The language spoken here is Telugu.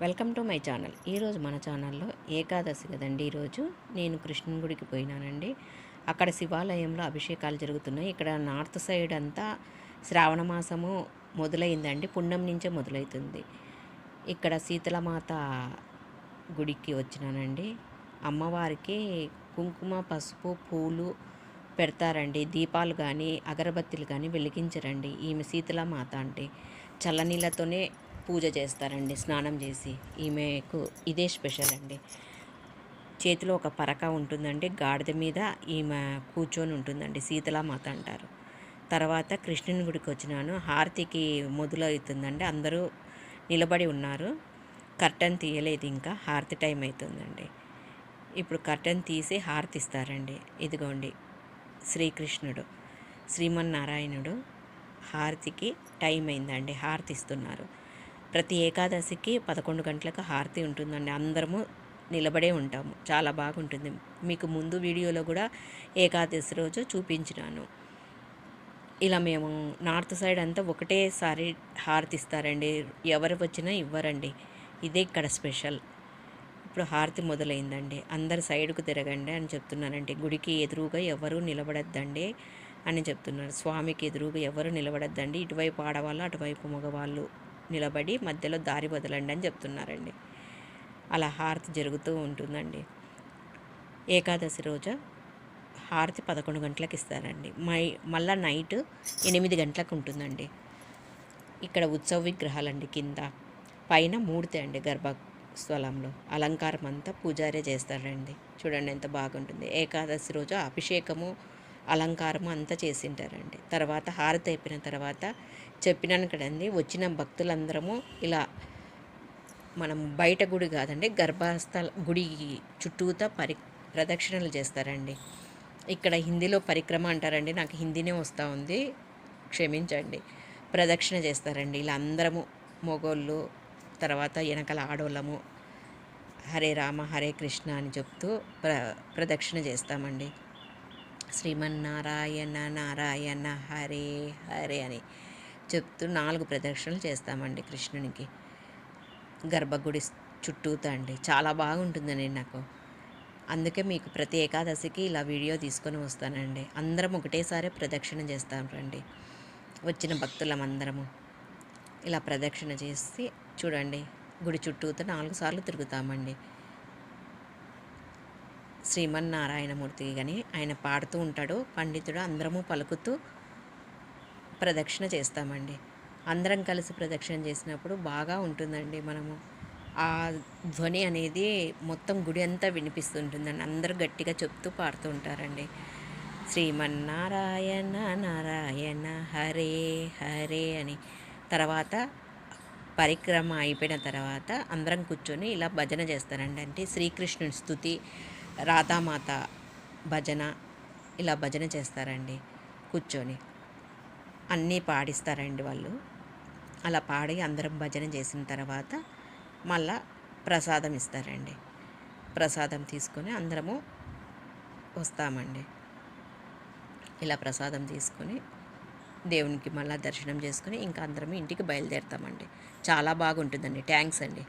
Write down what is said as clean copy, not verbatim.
Welcome to my channel. ఈరోజు మన ఛానల్లో ఏకాదశి కదండి. ఈరోజు నేను కృష్ణుని గుడికి పోయినానండి. అక్కడ శివాలయంలో అభిషేకాలు జరుగుతున్నాయి. ఇక్కడ నార్త్ సైడ్ అంతా శ్రావణ మాసము మొదలైందండి. పుణ్యం నుంచే మొదలవుతుంది. ఇక్కడ శీతలమాత గుడికి వచ్చినానండి. అమ్మవారికి కుంకుమ, పసుపు, పూలు పెడతారండి. దీపాలు కానీ అగరబత్తులు కానీ వెలిగించరండి. ఈమె శీతలమాత అంటే చల్లనీళ్ళతోనే పూజ చేస్తారండి. స్నానం చేసి ఈమెకు ఇదే స్పెషల్ అండి. చేతిలో ఒక పరక ఉంటుందండి. గాడిద మీద ఈమె కూర్చొని ఉంటుందండి. శీతలమాత అంటారు. తర్వాత కృష్ణుని గుడికి వచ్చినాను. హారతికి మొదలవుతుందండి. అందరూ నిలబడి ఉన్నారు. కర్టన్ తీయలేదు, ఇంకా హారతి టైం అవుతుందండి. ఇప్పుడు కర్టన్ తీసి హారతి ఇస్తారండి. ఇదిగోండి శ్రీకృష్ణుడు, శ్రీమన్నారాయణుడు హారతికి టైం అయిందండి. హారతి ఇస్తున్నారు. ప్రతి ఏకాదశికి 11 గంటలకు హారతి ఉంటుందండి. అందరము నిలబడే ఉంటాము. చాలా బాగుంటుంది. మీకు ముందు వీడియోలో కూడా ఏకాదశి రోజు చూపించినాను. ఇలా మేము నార్త్ సైడ్ అంతా ఒకటేసారి హారతి ఇస్తారండి. ఎవరు వచ్చినా ఇవ్వరండి. ఇదే ఇక్కడ స్పెషల్. ఇప్పుడు హారతి మొదలైందండి. అందరు సైడ్కు తిరగండి అని చెప్తున్నారండి. గుడికి ఎదురుగా ఎవరు నిలబడద్దండి అని చెప్తున్నారు. స్వామికి ఎదురుగా ఎవరు నిలబడద్దండి. ఇటువైపు ఆడవాళ్ళు, అటువైపు మగవాళ్ళు నిలబడి మధ్యలో దారి వదలండి అని చెప్తున్నారండి. అలా హారతి జరుగుతూ ఉంటుందండి. ఏకాదశి రోజు హారతి 11 గంటలకు ఇస్తారండి. మళ్ళా నైట్ 8 గంటలకు ఉంటుందండి. ఇక్కడ ఉత్సవ విగ్రహాలండి. కింద పైన మూర్తి అండి. గర్భస్థలంలో అలంకారం అంతా పూజారే చేస్తారండి. చూడండి ఎంత బాగుంటుంది. ఏకాదశి రోజు అభిషేకము, అలంకారము అంతా చేసింటారండి. తర్వాత హారతి అయిపోయిన తర్వాత చెప్పినాను కదండి, వచ్చిన భక్తులందరము ఇలా మనం బయట గుడి కాదండి, గర్భస్థల గుడి చుట్టూతా ప్రదక్షిణలు చేస్తారండి. ఇక్కడ హిందీలో పరిక్రమ అంటారండి. నాకు హిందీనే వస్తూ ఉంది, క్షమించండి. ప్రదక్షిణ చేస్తారండి. ఇలా అందరము మొగోళ్ళు, తర్వాత వెనకాల ఆడోళ్ళము హరే రామ హరే కృష్ణ అని చెప్తూ ప్రదక్షిణ చేస్తామండి. శ్రీమన్నారాయణ నారాయణ హరే హరే అని చెప్తూ 4 ప్రదక్షిణలు చేస్తామండి కృష్ణునికి గర్భగుడి చుట్టూతా అండి. చాలా బాగుంటుందండి నాకు. అందుకే మీకు ప్రతి ఏకాదశికి ఇలా వీడియో తీసుకొని వస్తానండి. అందరం ఒకటేసారి ప్రదక్షిణ చేస్తాం రండి. వచ్చిన భక్తులమందరము ఇలా ప్రదక్షిణ చేసి చూడండి, గుడి చుట్టూతో 4 సార్లు తిరుగుతామండి. శ్రీమన్నారాయణమూర్తి కానీ ఆయన పాడుతూ ఉంటాడు, పండితుడు. అందరము పలుకుతూ ప్రదక్షిణ చేస్తామండి. అందరం కలిసి ప్రదక్షిణ చేసినప్పుడు బాగా ఉంటుందండి. మనము ఆ ధ్వని అనేది మొత్తం గుడి అంతా వినిపిస్తుంటుందండి. అందరూ గట్టిగా చెప్తూ పాడుతూ ఉంటారండి. శ్రీమన్నారాయణ నారాయణ హరే హరే అని. తర్వాత పరిక్రమ అయిపోయిన తర్వాత అందరం కూర్చొని ఇలా భజన చేస్తారండి. అంటే శ్రీకృష్ణుని స్తుతి, రాధామాత భజన, ఇలా భజన చేస్తారండి. కూర్చొని అన్నీ పాడిస్తారండి వాళ్ళు. అలా పాడి అందరం భజన చేసిన తర్వాత మళ్ళా ప్రసాదం ఇస్తారండి. ప్రసాదం తీసుకొని అందరము వస్తామండి. ఇలా ప్రసాదం తీసుకొని దేవునికి మళ్ళీ దర్శనం చేసుకొని ఇంకా అందరం ఇంటికి బయలుదేరుతామండి. చాలా బాగుంటుందండి. థ్యాంక్స్ అండి.